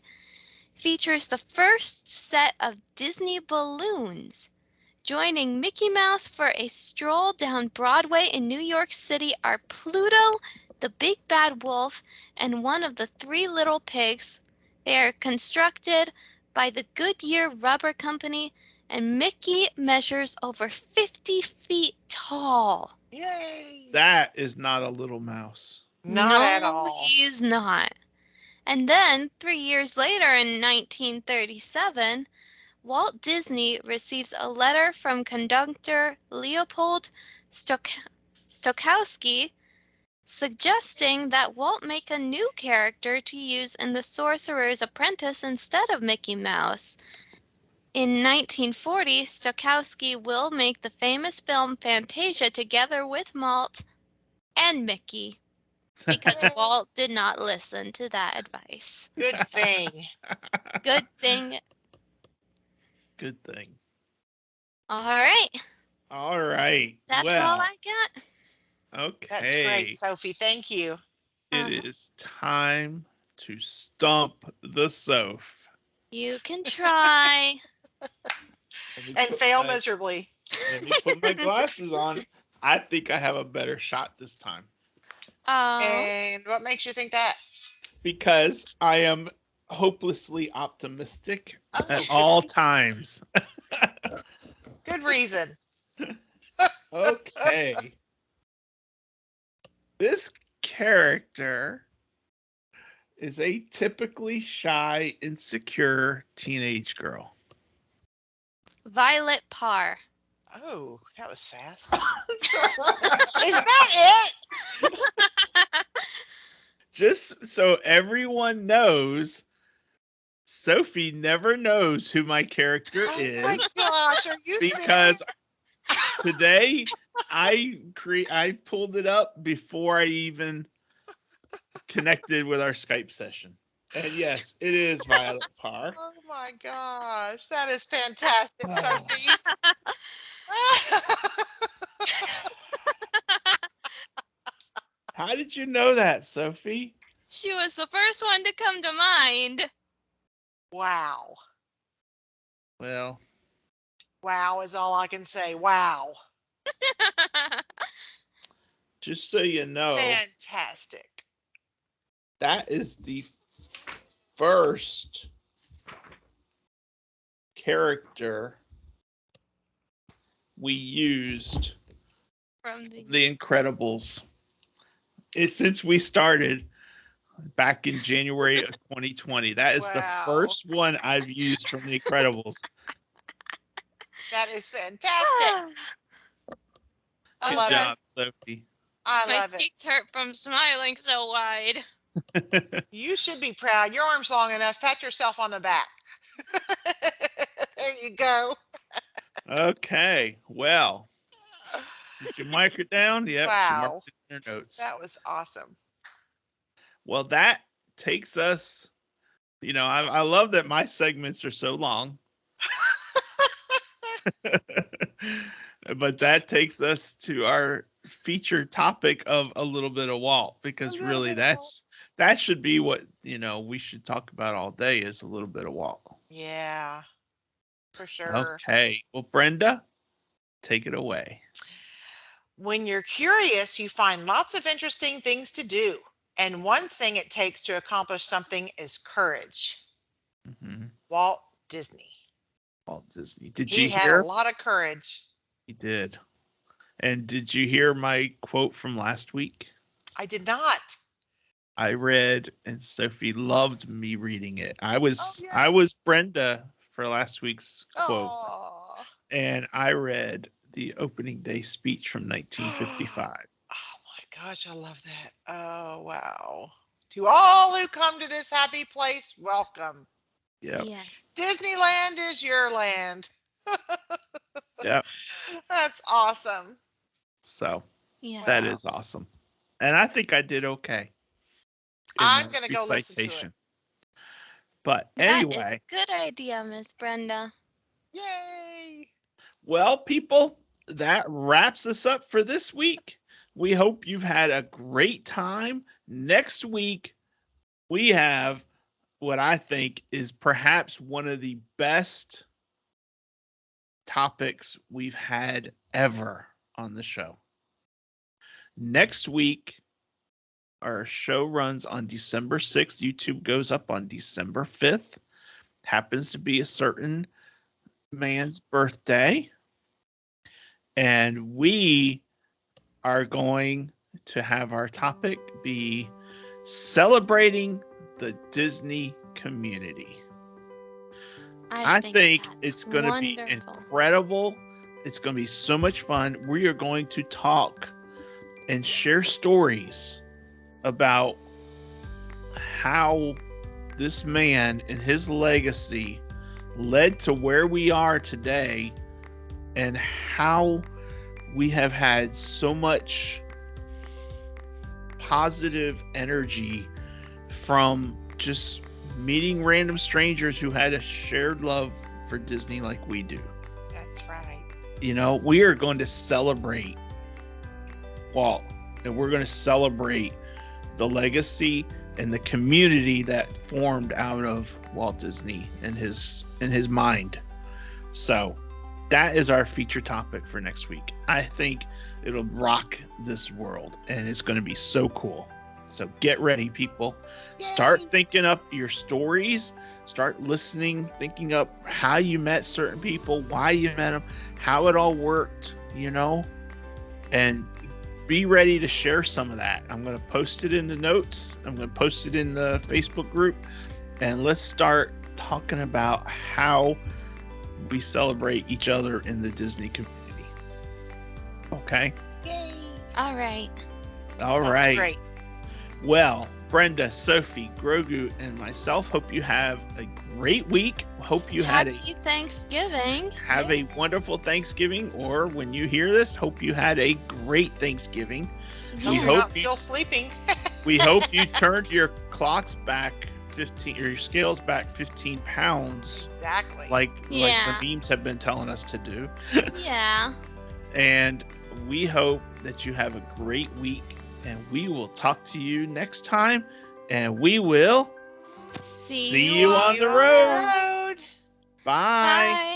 features the first set of Disney balloons Joining Mickey Mouse for a stroll down Broadway in New York City are Pluto, the big bad wolf, and one of the three little pigs. They are constructed by the Goodyear Rubber Company, and Mickey measures over 50 feet tall. Yay! That is not a little mouse. Not No, at all. he's not. And then, 3 years later in 1937, Walt Disney receives a letter from conductor Leopold Stokowski suggesting that Walt make a new character to use in The Sorcerer's Apprentice instead of Mickey Mouse. In 1940, Stokowski will make the famous film Fantasia together with Walt and Mickey, because Walt did not listen to that advice. Good thing. Good thing. Good thing. All right. All right. That's all I got. Okay. That's great, Sophie. Thank you. It is time to stump the Soph. You can try. And fail miserably. Let me put my glasses on. I think I have a better shot this time. And what makes you think that? Because I am hopelessly optimistic at all times. Good reason. Okay. This character is a typically shy, insecure teenage girl. Violet Parr. Oh, that was fast. Is that it? Just so everyone knows, Sophie never knows who my character is. Oh my gosh, are you because serious? today I pulled it up before I even connected with our Skype session. And yes, it is Violet Parr. Oh my gosh, that is fantastic, Sophie. How did you know that, Sophie? She was the first one to come to mind. Wow. Well, wow is all I can say. Wow. just so you know, Fantastic. that is the first character we used From The Incredibles. Since we started back in January of 2020. That is the first one I've used from The Incredibles. That is fantastic. Good love job, Sophie. I My love it. cheeks hurt from smiling so wide. You should be proud. Your arm's long enough. Pat yourself on the back. There you go. Okay, well, did you mark it down? Yep, she Wow. marked it in her notes. That was awesome. Well, that takes us, I love that my segments are so long. But that takes us to our featured topic of a little bit of Walt, because really that should be what, we should talk about all day, is a little bit of Walt. Yeah, for sure. Okay. Well, Brenda, take it away. When you're curious, you find lots of interesting things to do. And one thing it takes to accomplish something is courage. Mm-hmm. Walt Disney. Walt Disney. Did He you had hear? a lot of courage. He did. And did you hear my quote from last week? I did not. I read, and Sophie loved me reading it. I was Brenda for last week's quote. Oh. And I read the opening day speech from 1955. Oh my gosh, I love that. Oh, wow. To all who come to this happy place, welcome. Yep. Yes. Disneyland is your land. Yep. That's awesome. So Yes. that is awesome. And I think I did okay. I'm going to go listen to it. But anyway. That is a good idea, Miss Brenda. Yay. Well, people, that wraps us up for this week. We hope you've had a great time. Next week, we have what I think is perhaps one of the best topics we've had ever on the show. Next week, our show runs on December 6th. YouTube goes up on December 5th. Happens to be a certain man's birthday. And we are going to have our topic be celebrating the Disney community. I think it's going to be incredible. It's going to be so much fun. We are going to talk and share stories about how this man and his legacy led to where we are today, and how we have had so much positive energy from just meeting random strangers who had a shared love for Disney like we do. That's right. You know, we are going to celebrate Walt, and we're going to celebrate the legacy and the community that formed out of Walt Disney and his mind. So that is our feature topic for next week. I think it'll rock this world, and it's going to be so cool. So get ready, people. Yay. Start thinking up your stories. Start listening, thinking up how you met certain people, why you met them, how it all worked, you know, and be ready to share some of that. I'm going to post it in the notes. I'm going to post it in the Facebook group, and let's start talking about how we celebrate each other in the Disney community. Okay? Yay. All right. All That's right. great. Well, Brenda, Sophie, Grogu, and myself hope you have a great week. Hope you Happy Thanksgiving. have a wonderful Thanksgiving, or when you hear this, hope you had a great Thanksgiving. So We you're hope not you- still sleeping. We hope you turned your clocks back 15, or your scales back 15 pounds, Exactly. like Yeah. the memes have been telling us to do. Yeah. And we hope that you have a great week, and we will talk to you next time, and we will See See you on the road. Bye. Bye.